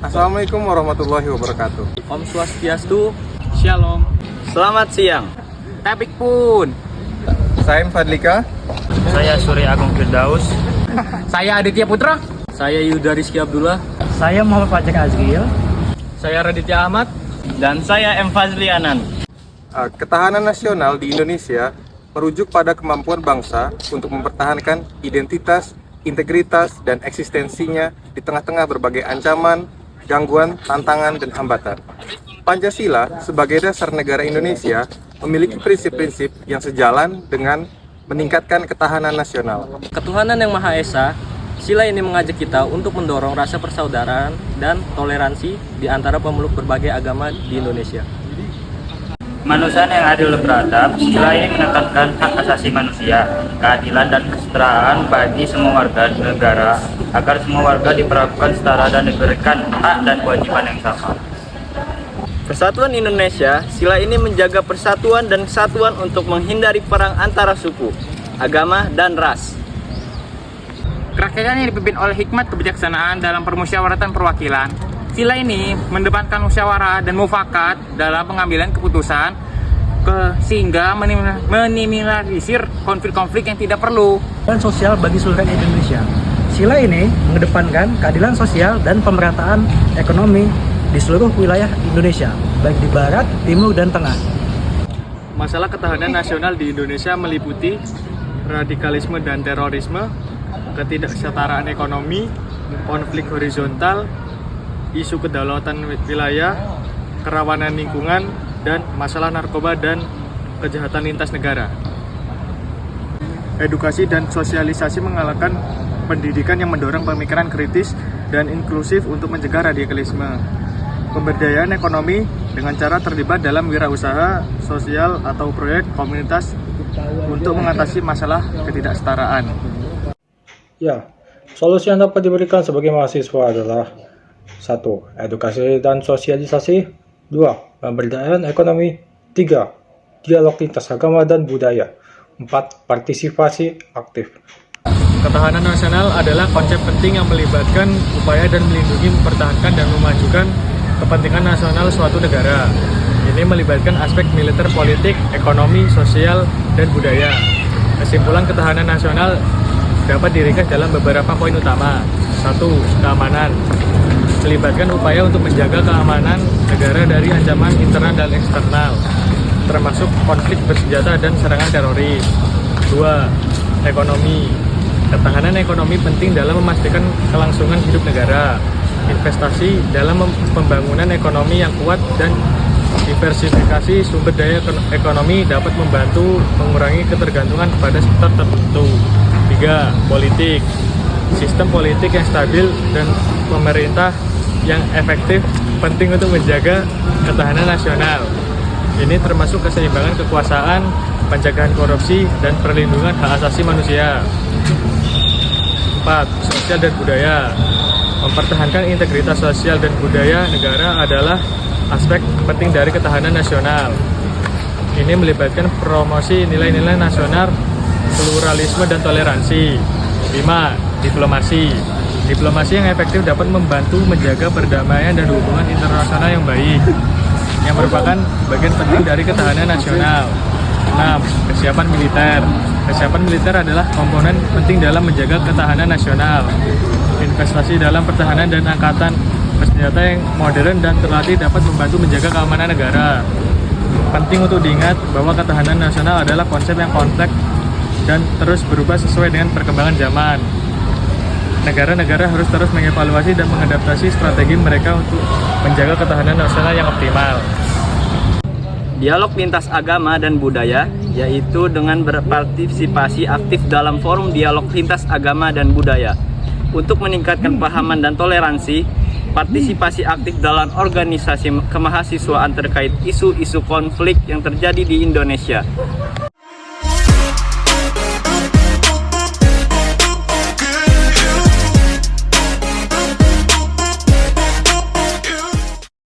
Assalamualaikum warahmatullahi wabarakatuh. Om Swastiastu, Shalom. Selamat siang. Tapik pun. Saya Fadlika. Saya Surya Agung Firdaus. Saya Aditya Putra. Saya Yuda Rizky Abdullah. Saya Muhammad Fajar Azril. Saya Raditya Ahmad. Dan saya M. Fazli Anan. Ketahanan nasional di Indonesia merujuk pada kemampuan bangsa untuk mempertahankan identitas, integritas, dan eksistensinya di tengah-tengah berbagai ancaman, gangguan, tantangan, dan hambatan. Pancasila sebagai dasar negara Indonesia memiliki prinsip-prinsip yang sejalan dengan meningkatkan ketahanan nasional. Ketuhanan yang Maha Esa, sila ini mengajak kita untuk mendorong rasa persaudaraan dan toleransi di antara pemeluk berbagai agama di Indonesia. Kemanusiaan yang adil dan beradab, sila ini menekankan hak asasi manusia, keadilan dan kesetaraan bagi semua warga negara, agar semua warga diperlakukan setara dan diberikan hak dan kewajiban yang sama. Persatuan Indonesia, sila ini menjaga persatuan dan kesatuan untuk menghindari perang antara suku, agama, dan ras. Kerakyatan yang dipimpin oleh hikmat kebijaksanaan dalam permusyawaratan perwakilan. Sila ini mendepankan musyawarah dan mufakat dalam pengambilan keputusan sehingga meminimalisir konflik-konflik yang tidak perlu. Dan sosial bagi seluruh rakyat Indonesia. Sila ini mengedepankan keadilan sosial dan pemerataan ekonomi di seluruh wilayah Indonesia, baik di barat, timur, dan tengah. Masalah ketahanan nasional di Indonesia meliputi radikalisme dan terorisme, ketidaksetaraan ekonomi, konflik horizontal, isu kedaulatan wilayah, kerawanan lingkungan, dan masalah narkoba dan kejahatan lintas negara. Edukasi dan sosialisasi mengalahkan pendidikan yang mendorong pemikiran kritis dan inklusif untuk mencegah radikalisme. Pemberdayaan ekonomi dengan cara terlibat dalam wirausaha sosial atau proyek komunitas untuk mengatasi masalah ketidaksetaraan. Ya, solusi yang dapat diberikan sebagai mahasiswa adalah 1. Edukasi dan sosialisasi. 2. Pemberdayaan ekonomi. 3. Dialog lintas agama dan budaya. 4. Partisipasi aktif. Ketahanan nasional adalah konsep penting yang melibatkan upaya dan melindungi, mempertahankan, dan memajukan kepentingan nasional suatu negara. Ini melibatkan aspek militer, politik, ekonomi, sosial, dan budaya. Kesimpulan ketahanan nasional dapat diringkas dalam beberapa poin utama. 1. Keamanan. Melibatkan upaya untuk menjaga keamanan negara dari ancaman internal dan eksternal, termasuk konflik bersenjata dan serangan teroris. 2. Ekonomi. Ketahanan ekonomi penting dalam memastikan kelangsungan hidup negara. Investasi dalam pembangunan ekonomi yang kuat dan diversifikasi sumber daya ekonomi dapat membantu mengurangi ketergantungan pada sektor tertentu. 3. Politik. Sistem politik yang stabil dan pemerintah yang efektif penting untuk menjaga ketahanan nasional. Ini termasuk keseimbangan kekuasaan, pencegahan korupsi, dan perlindungan hak asasi manusia. 4. Sosial dan budaya. Mempertahankan integritas sosial dan budaya negara adalah aspek penting dari ketahanan nasional. Ini melibatkan promosi nilai-nilai nasional, pluralisme, dan toleransi. 5. Diplomasi. Diplomasi yang efektif dapat membantu menjaga perdamaian dan hubungan internasional yang baik, yang merupakan bagian penting dari ketahanan nasional. 6. Kesiapan militer. Kesiapan militer adalah komponen penting dalam menjaga ketahanan nasional. Investasi dalam pertahanan dan angkatan bersenjata yang modern dan terlatih dapat membantu menjaga keamanan negara. Penting untuk diingat bahwa ketahanan nasional adalah konsep yang kompleks dan terus berubah sesuai dengan perkembangan zaman. Negara-negara harus terus mengevaluasi dan mengadaptasi strategi mereka untuk menjaga ketahanan nasional yang optimal. Dialog lintas agama dan budaya, yaitu dengan berpartisipasi aktif dalam forum dialog lintas agama dan budaya. Untuk meningkatkan pahaman dan toleransi, partisipasi aktif dalam organisasi kemahasiswaan terkait isu-isu konflik yang terjadi di Indonesia,